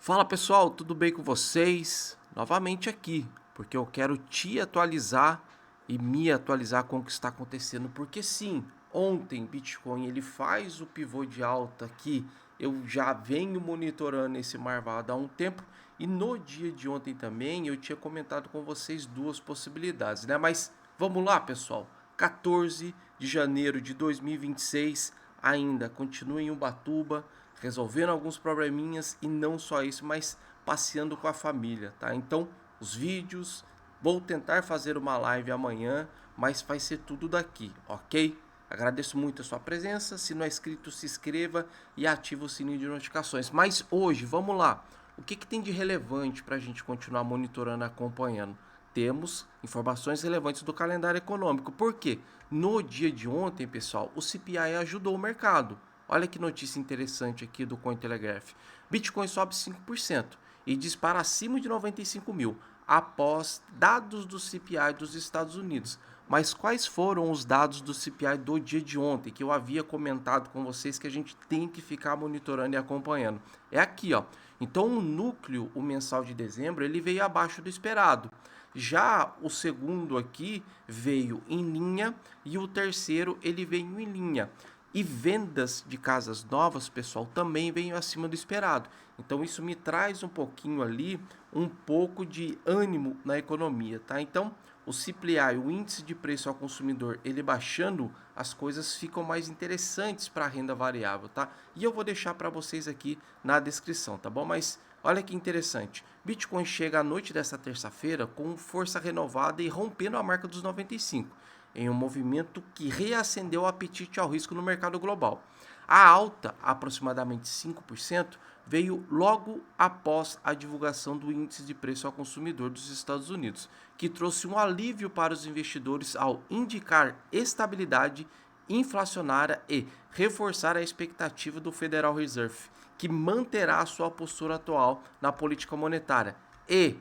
Fala pessoal, tudo bem com vocês? Novamente aqui, porque eu quero te atualizar e me atualizar com o que está acontecendo, porque sim, ontem Bitcoin ele faz o pivô de alta que eu já venho monitorando esse marvado há um tempo e no dia de ontem também eu tinha comentado com vocês duas possibilidades, né? Mas vamos lá, pessoal. 14 de janeiro de 2026 ainda continua em Ubatuba, resolvendo alguns probleminhas e não só isso, mas passeando com a família, tá? Então, os vídeos, vou tentar fazer uma live amanhã, mas vai ser tudo daqui, ok? Agradeço muito a sua presença. Se não é inscrito, se inscreva e ative o sininho de notificações. Mas hoje, vamos lá. O que tem de relevante para a gente continuar monitorando e acompanhando? Temos informações relevantes do calendário econômico. Por quê? No dia de ontem, pessoal, o CPI ajudou o mercado. Olha que notícia interessante aqui do Cointelegraph. Bitcoin sobe 5% e dispara acima de 95 mil após dados do CPI dos Estados Unidos. Mas quais foram os dados do CPI do dia de ontem, que eu havia comentado com vocês que a gente tem que ficar monitorando e acompanhando? É aqui, ó. Então, o núcleo, o mensal de dezembro, ele veio abaixo do esperado. Já o segundo aqui veio em linha e o terceiro ele veio em linha. E vendas de casas novas, pessoal, também veio acima do esperado. Então isso me traz um pouquinho ali, um pouco de ânimo na economia, tá? Então o CPI, o índice de preço ao consumidor, ele baixando, as coisas ficam mais interessantes para a renda variável, tá? E eu vou deixar para vocês aqui na descrição, tá bom? Mas olha que interessante. Bitcoin chega à noite dessa terça-feira com força renovada e rompendo a marca dos 95, em um movimento que reacendeu o apetite ao risco no mercado global. A alta, aproximadamente 5%, veio logo após a divulgação do índice de preço ao consumidor dos Estados Unidos, que trouxe um alívio para os investidores ao indicar estabilidade inflacionária e reforçar a expectativa do Federal Reserve, que manterá sua postura atual na política monetária. E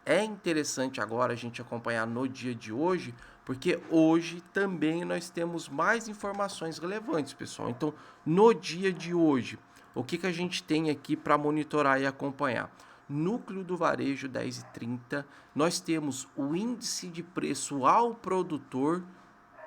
é interessante agora a gente acompanhar no dia de hoje, porque hoje também nós temos mais informações relevantes, pessoal. Então, no dia de hoje, o que a gente tem aqui para monitorar e acompanhar? Núcleo do varejo 10,30, nós temos o índice de preço ao produtor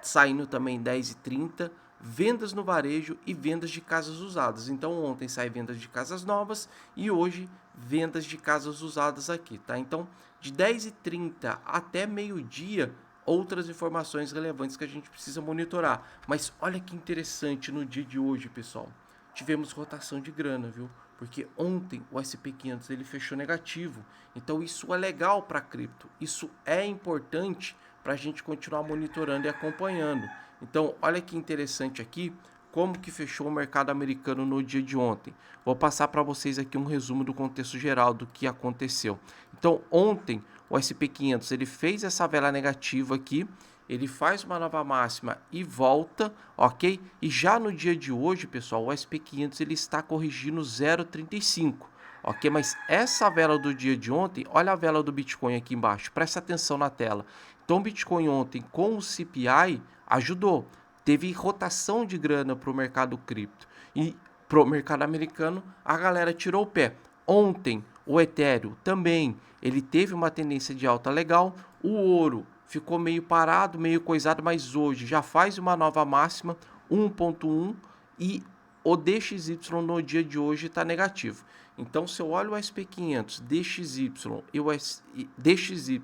saindo também 10,30, vendas no varejo e vendas de casas usadas. Então ontem sai vendas de casas novas e hoje vendas de casas usadas aqui, tá? Então de 10h30 até meio-dia, outras informações relevantes que a gente precisa monitorar. Mas olha que interessante no dia de hoje, pessoal. Tivemos rotação de grana, viu? Porque ontem o SP500 ele fechou negativo. Então isso é legal para cripto. Isso é importante para a gente continuar monitorando e acompanhando. Então, olha que interessante aqui como que fechou o mercado americano no dia de ontem. Vou passar para vocês aqui um resumo do contexto geral do que aconteceu. Então, ontem o SP500 ele fez essa vela negativa aqui, ele faz uma nova máxima e volta, ok? E já no dia de hoje, pessoal, o SP500 ele está corrigindo 0,35. Ok, mas essa vela do dia de ontem, olha a vela do Bitcoin aqui embaixo, presta atenção na tela. Então, o Bitcoin ontem com o CPI ajudou, teve rotação de grana para o mercado cripto e para o mercado americano a galera tirou o pé. Ontem, o Ethereum também, ele teve uma tendência de alta legal, o ouro ficou meio parado, meio coisado, mas hoje já faz uma nova máxima, 1.1, e o DXY no dia de hoje está negativo. Então, se eu olho o SP500, DXY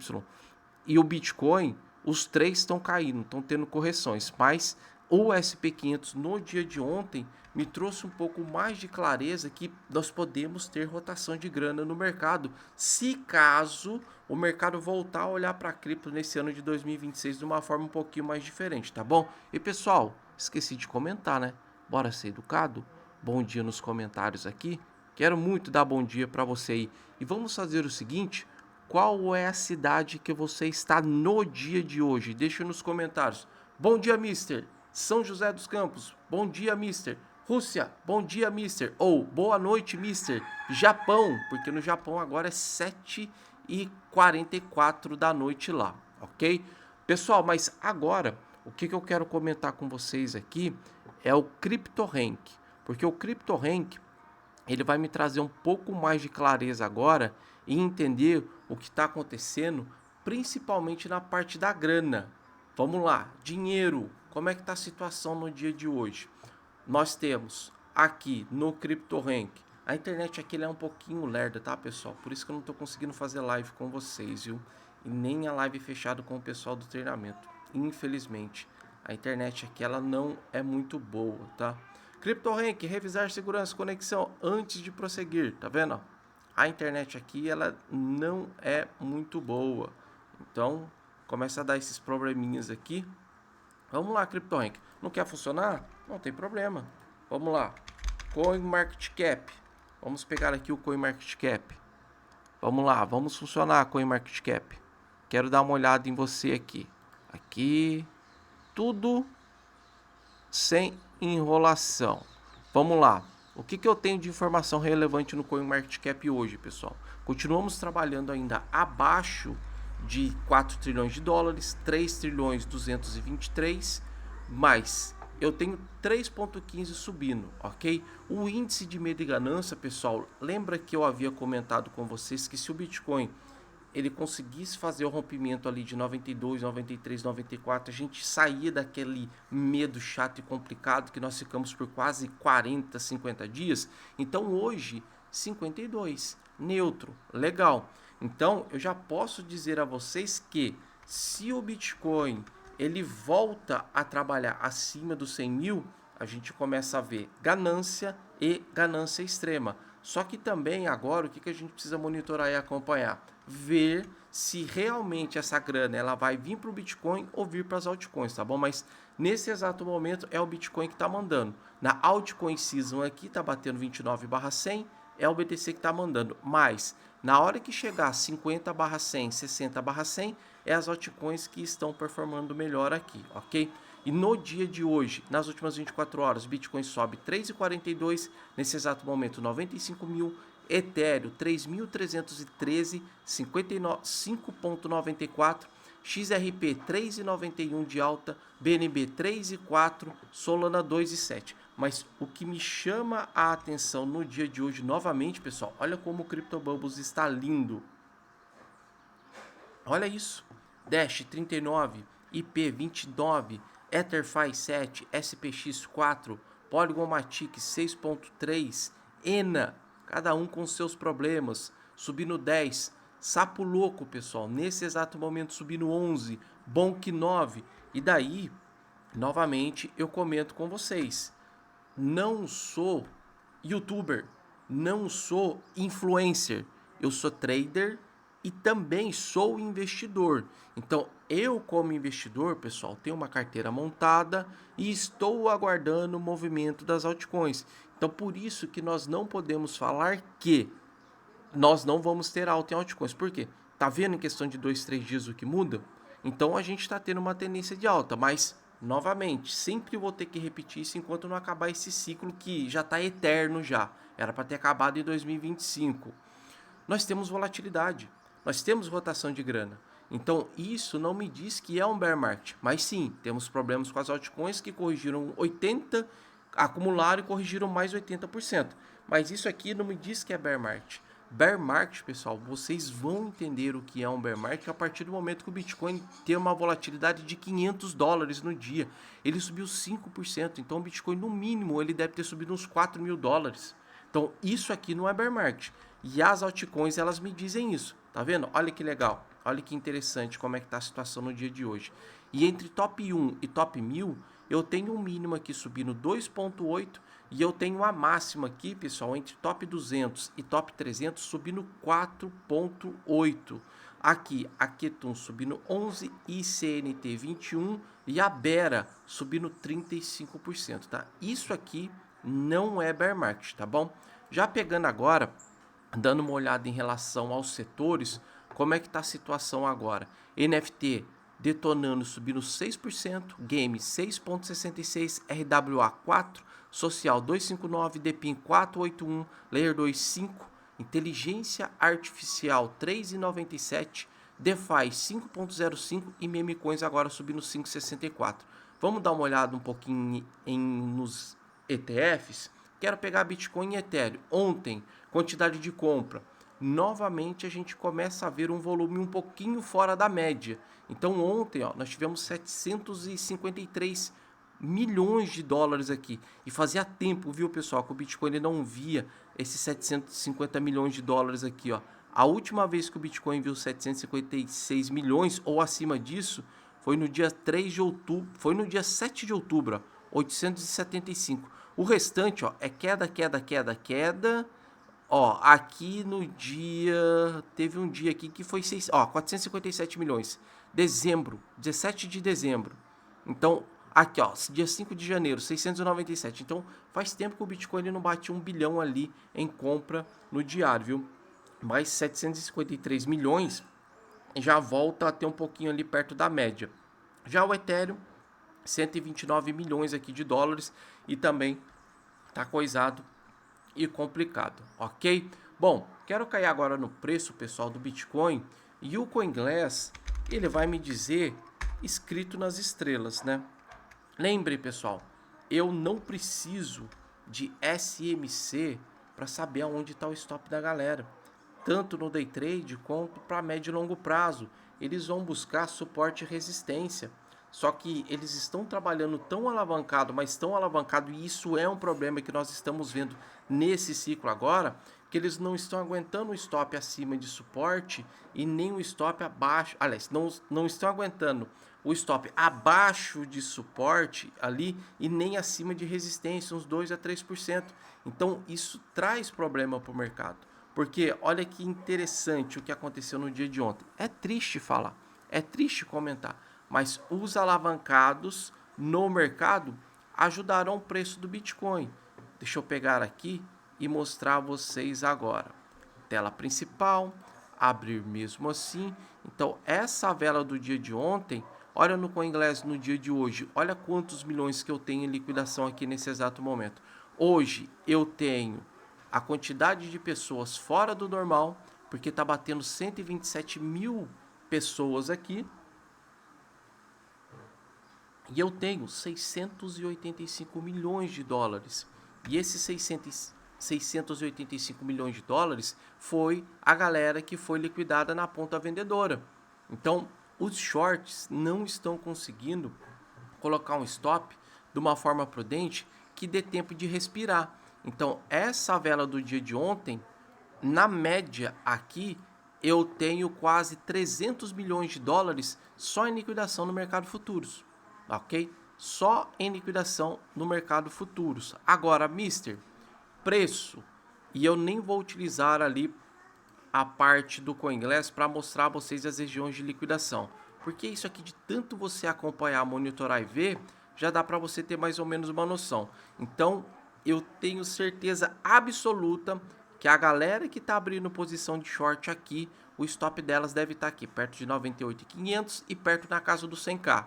e o Bitcoin, os três estão caindo, estão tendo correções, mas o SP500 no dia de ontem me trouxe um pouco mais de clareza que nós podemos ter rotação de grana no mercado, se caso o mercado voltar a olhar para a cripto nesse ano de 2026 de uma forma um pouquinho mais diferente, tá bom? E pessoal, esqueci de comentar, né? Bora ser educado? Bom dia nos comentários aqui. Quero muito dar bom dia para você aí. E vamos fazer o seguinte, qual é a cidade que você está no dia de hoje? Deixa nos comentários. Bom dia, mister. São José dos Campos. Bom dia, mister. Rússia. Bom dia, mister. Ou boa noite, mister. Japão, porque no Japão agora é 7h44 da noite lá, ok? Pessoal, mas agora, o que eu quero comentar com vocês aqui é o CryptoRank. Porque o CryptoRank ele vai me trazer um pouco mais de clareza agora e entender o que está acontecendo, principalmente na parte da grana. Vamos lá, dinheiro, como é que está a situação no dia de hoje? Nós temos aqui no CryptoRank, a internet aqui é um pouquinho lerda, tá, pessoal? Por isso que eu não estou conseguindo fazer live com vocês, viu? E nem a live fechada com o pessoal do treinamento. Infelizmente, a internet aqui ela não é muito boa, tá? CryptoRank, revisar segurança e conexão antes de prosseguir, tá vendo? A internet aqui ela não é muito boa. Então, começa a dar esses probleminhas aqui. Vamos lá, CryptoRank. Não quer funcionar? Não tem problema. Vamos lá. CoinMarketCap. Vamos pegar aqui o CoinMarketCap. Vamos lá, vamos funcionar CoinMarketCap. Quero dar uma olhada em você aqui. Aqui, tudo sem enrolação. Vamos lá. O que eu tenho de informação relevante no CoinMarketCap hoje, pessoal? Continuamos trabalhando ainda abaixo de 4 trilhões de dólares, 3 trilhões 223, mas eu tenho 3,15 subindo, ok? O índice de medo e ganância, pessoal, lembra que eu havia comentado com vocês que se o Bitcoin ele conseguisse fazer o rompimento ali de 92, 93, 94, a gente saía daquele medo chato e complicado que nós ficamos por quase 40, 50 dias. Então hoje, 52, neutro, legal. Então eu já posso dizer a vocês que se o Bitcoin ele volta a trabalhar acima dos 100 mil, a gente começa a ver ganância e ganância extrema. Só que também agora o que a gente precisa monitorar e acompanhar? Ver se realmente essa grana ela vai vir para o Bitcoin ou vir para as altcoins, tá bom? Mas nesse exato momento é o Bitcoin que está mandando. Na altcoin season aqui está batendo 29/100, é o BTC que está mandando. Mas na hora que chegar 50/100, 60/100, é as altcoins que estão performando melhor aqui, ok? E no dia de hoje, nas últimas 24 horas, o Bitcoin sobe 3,42, nesse exato momento 95 mil, Ethereum 3.313, 5,94, XRP 3,91 de alta, BNB 3,4, Solana 2,7. Mas o que me chama a atenção no dia de hoje, novamente, pessoal, olha como o CryptoBubbles está lindo. Olha isso, Dash 39, IP 29, EtherFi 7, SPX 4, Polygon Matic 6.3, ENA, cada um com seus problemas, subindo 10, Sapo Louco, pessoal, nesse exato momento subindo 11, Bonk 9, e daí, novamente, eu comento com vocês, não sou youtuber, não sou influencer, eu sou trader e também sou investidor. Então, eu como investidor, pessoal, tenho uma carteira montada e estou aguardando o movimento das altcoins. Então, por isso que nós não podemos falar que nós não vamos ter alta em altcoins. Por quê? Tá vendo em questão de 2, 3 dias o que muda? Então, a gente está tendo uma tendência de alta, mas novamente, sempre vou ter que repetir isso enquanto não acabar esse ciclo que já está eterno já. Era para ter acabado em 2025. Nós temos volatilidade, nós temos rotação de grana. Então, isso não me diz que é um bear market, mas sim, temos problemas com as altcoins que corrigiram 80%, acumularam e corrigiram mais 80%. Mas isso aqui não me diz que é bear market. Bear market, pessoal, vocês vão entender o que é um bear market a partir do momento que o Bitcoin tem uma volatilidade de 500 dólares no dia. Ele subiu 5%, então o Bitcoin no mínimo ele deve ter subido uns 4 mil dólares. Então isso aqui não é bear market. E as altcoins elas me dizem isso, tá vendo? Olha que legal, olha que interessante como é que tá a situação no dia de hoje. E entre top 1 e top 1000, eu tenho um mínimo aqui subindo 2,8 e eu tenho a máxima aqui, pessoal, entre top 200 e top 300 subindo 4,8. Aqui a Ketum subindo 11, ICNT 21 e a Bera subindo 35%, tá? Isso aqui não é bear market, tá bom? Já pegando agora, dando uma olhada em relação aos setores, como é que está a situação agora? NFT detonando, subindo 6%, Game 6,66%, RWA 4%, Social 2,59%, DPIN 4,81%, Layer 2 5%, Inteligência Artificial 3,97%, DeFi 5,05% e Meme Coins agora subindo 5,64%. Vamos dar uma olhada um pouquinho nos ETFs? Quero pegar Bitcoin e Ethereum. Ontem, quantidade de compra. Novamente a gente começa a ver um volume um pouquinho fora da média. Então ontem, ó, nós tivemos 753 milhões de dólares aqui. E fazia tempo, viu, pessoal, que o Bitcoin ele não via esses 750 milhões de dólares aqui, ó. A última vez que o Bitcoin viu 756 milhões ou acima disso foi no dia 3 de outubro, foi no dia 7 de outubro, ó, 875. O restante, ó, é queda, queda, queda, queda. Ó, aqui no dia, teve um dia aqui que foi 457 milhões. Dezembro, 17 de dezembro. Então, aqui, ó, dia 5 de janeiro, 697. Então, faz tempo que o Bitcoin ele não bate 1 bilhão ali em compra no diário, viu? Mais 753 milhões já volta a ter um pouquinho ali perto da média. Já o Ethereum, 129 milhões aqui de dólares e também tá coisado e complicado, ok? Bom, quero cair agora no preço, pessoal, do Bitcoin, e o CoinGlass, ele vai me dizer escrito nas estrelas, né? Lembre, pessoal, eu não preciso de SMC para saber aonde está o stop da galera. Tanto no day trade quanto para médio e longo prazo. Eles vão buscar suporte e resistência. Só que eles estão trabalhando tão alavancado, mas tão alavancado, e isso é um problema que nós estamos vendo nesse ciclo agora, que eles não estão aguentando o stop acima de suporte e nem o stop abaixo. Aliás, não estão aguentando o stop abaixo de suporte ali e nem acima de resistência, uns 2 a 3%. Então isso traz problema para o mercado. Porque olha que interessante o que aconteceu no dia de ontem. É triste falar, é triste comentar, mas os alavancados no mercado ajudaram o preço do Bitcoin. Deixa eu pegar aqui e mostrar a vocês agora. Tela principal, abrir mesmo assim. Então essa vela do dia de ontem, olha no CoinGlass no dia de hoje, olha quantos milhões que eu tenho em liquidação aqui nesse exato momento. Hoje eu tenho a quantidade de pessoas fora do normal, porque está batendo 127 mil pessoas aqui. E eu tenho 685 milhões de dólares. E esses 685 milhões de dólares foi a galera que foi liquidada na ponta vendedora. Então, os shorts não estão conseguindo colocar um stop de uma forma prudente que dê tempo de respirar. Então, essa vela do dia de ontem, na média aqui, eu tenho quase 300 milhões de dólares só em liquidação no mercado futuros, ok? Só em liquidação no mercado futuros. Agora, mister, preço, e eu nem vou utilizar ali a parte do CoinGlass para mostrar a vocês as regiões de liquidação, porque isso aqui de tanto você acompanhar, monitorar e ver, já dá para você ter mais ou menos uma noção. Então, eu tenho certeza absoluta que a galera que está abrindo posição de short aqui, o stop delas deve estar aqui, perto de 98.500 e perto na casa do 100k.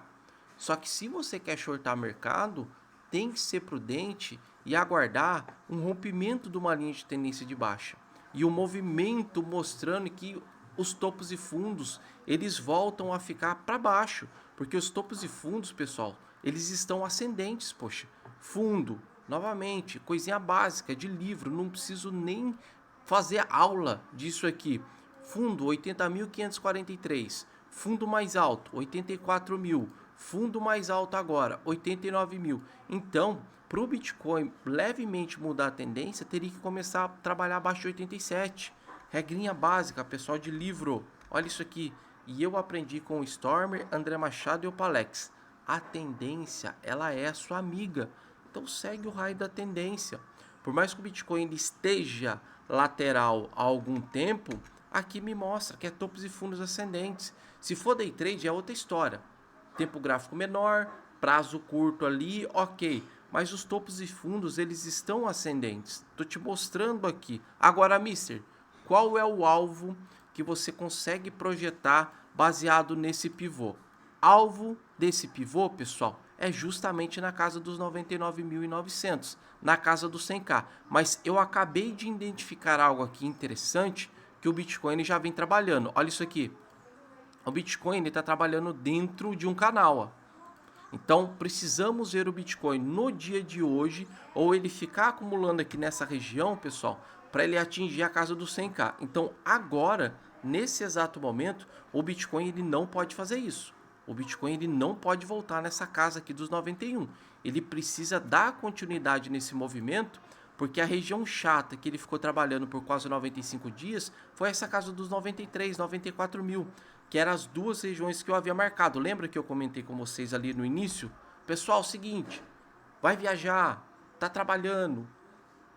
Só que se você quer shortar mercado, tem que ser prudente e aguardar um rompimento de uma linha de tendência de baixa. E o movimento mostrando que os topos e fundos, eles voltam a ficar para baixo. Porque os topos e fundos, pessoal, eles estão ascendentes, poxa. Fundo, novamente, coisinha básica de livro, não preciso nem fazer aula disso aqui. Fundo 80.543, fundo mais alto 84 mil, fundo mais alto agora 89 mil. Então, para o Bitcoin levemente mudar a tendência, teria que começar a trabalhar abaixo de 87. Regrinha básica, pessoal de livro. Olha isso aqui. E eu aprendi com o Stormer, André Machado e o Palex. A tendência, ela é a sua amiga. Então segue o raio da tendência. Por mais que o Bitcoin esteja lateral há algum tempo, aqui me mostra que é topos e fundos ascendentes. Se for day trade é outra história. Tempo gráfico menor, prazo curto ali, ok. Mas os topos e fundos, eles estão ascendentes. Estou te mostrando aqui. Agora, mister, qual é o alvo que você consegue projetar baseado nesse pivô? Alvo desse pivô, pessoal, é justamente na casa dos 99.900, na casa dos 100k. Mas eu acabei de identificar algo aqui interessante que o Bitcoin já vem trabalhando. Olha isso aqui. O Bitcoin está trabalhando dentro de um canal, ó. Então, precisamos ver o Bitcoin no dia de hoje, ou ele ficar acumulando aqui nessa região, pessoal, para ele atingir a casa dos 100k. Então, agora, nesse exato momento, o Bitcoin ele não pode fazer isso. O Bitcoin ele não pode voltar nessa casa aqui dos 91. Ele precisa dar continuidade nesse movimento, porque a região chata que ele ficou trabalhando por quase 95 dias foi essa casa dos 93, 94 mil, que eram as duas regiões que eu havia marcado. Lembra que eu comentei com vocês ali no início? Pessoal, seguinte, vai viajar, tá trabalhando,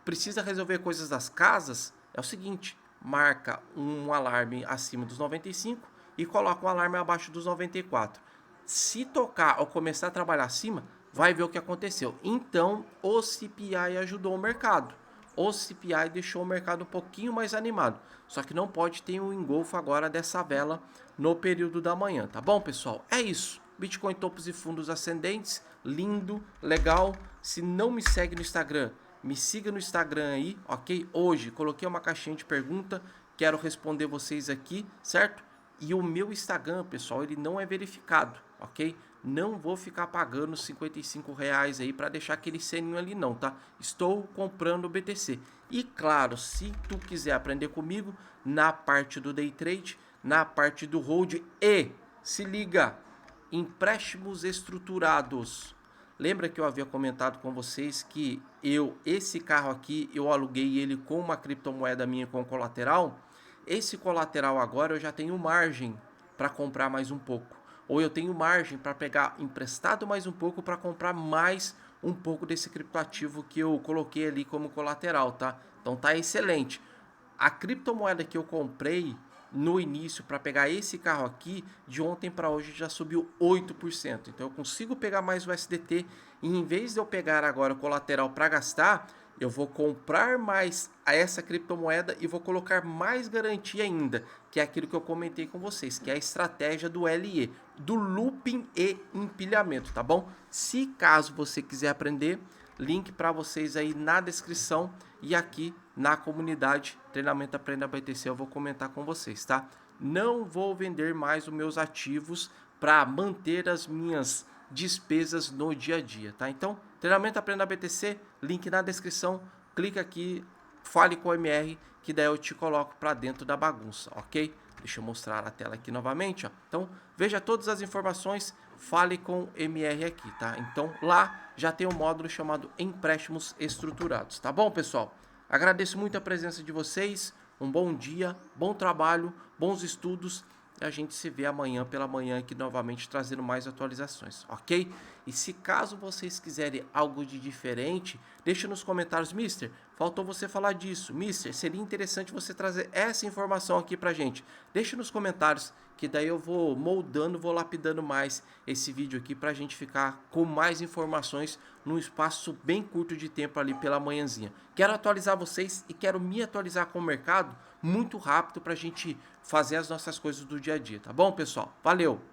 precisa resolver coisas das casas, é o seguinte, marca um alarme acima dos 95 e coloca um alarme abaixo dos 94. Se tocar ou começar a trabalhar acima, vai ver o que aconteceu. Então, o CPI ajudou o mercado. O CPI deixou o mercado um pouquinho mais animado. Só que não pode ter um engolfo agora dessa vela no período da manhã, tá bom, pessoal? É isso. Bitcoin topos e fundos ascendentes, lindo, legal. Se não me segue no Instagram, me siga no Instagram aí, ok? Hoje coloquei uma caixinha de pergunta, quero responder vocês aqui, certo? E o meu Instagram, pessoal, ele não é verificado, ok? Não vou ficar pagando R$ 55 aí para deixar aquele selinho ali não, tá? Estou comprando o BTC. E claro, se tu quiser aprender comigo na parte do day trade, na parte do hold e, se liga, empréstimos estruturados. Lembra que eu havia comentado com vocês que esse carro aqui, eu aluguei ele com uma criptomoeda minha com colateral? Esse colateral agora eu já tenho margem para comprar mais um pouco. Ou eu tenho margem para pegar emprestado mais um pouco para comprar mais um pouco desse criptoativo que eu coloquei ali como colateral, tá? Então tá excelente. A criptomoeda que eu comprei no início para pegar esse carro aqui, de ontem para hoje já subiu 8%. Então eu consigo pegar mais o SDT e em vez de eu pegar agora o colateral para gastar, eu vou comprar mais essa criptomoeda e vou colocar mais garantia ainda, que é aquilo que eu comentei com vocês, que é a estratégia do LE, do looping e empilhamento, tá bom? Se caso você quiser aprender, link para vocês aí na descrição e aqui na comunidade Treinamento Aprenda BTC eu vou comentar com vocês, tá? Não vou vender mais os meus ativos para manter as minhas despesas no dia a dia, tá? Então, Treinamento Aprenda BTC, link na descrição, clica aqui, fale com o MR, que daí eu te coloco para dentro da bagunça, ok? Deixa eu mostrar a tela aqui novamente, ó. Então, veja todas as informações, fale com o MR aqui, tá? Então, lá já tem um módulo chamado Empréstimos Estruturados, tá bom, pessoal? Agradeço muito a presença de vocês, um bom dia, bom trabalho, bons estudos, e a gente se vê amanhã pela manhã aqui novamente trazendo mais atualizações, ok? E se caso vocês quiserem algo de diferente, deixa nos comentários, Mister, faltou você falar disso, Mister, seria interessante você trazer essa informação aqui pra gente. Deixa nos comentários, que daí eu vou moldando, vou lapidando mais esse vídeo aqui pra gente ficar com mais informações num espaço bem curto de tempo ali pela manhãzinha. Quero atualizar vocês e quero me atualizar com o mercado muito rápido pra gente fazer as nossas coisas do dia a dia, tá bom, pessoal? Valeu!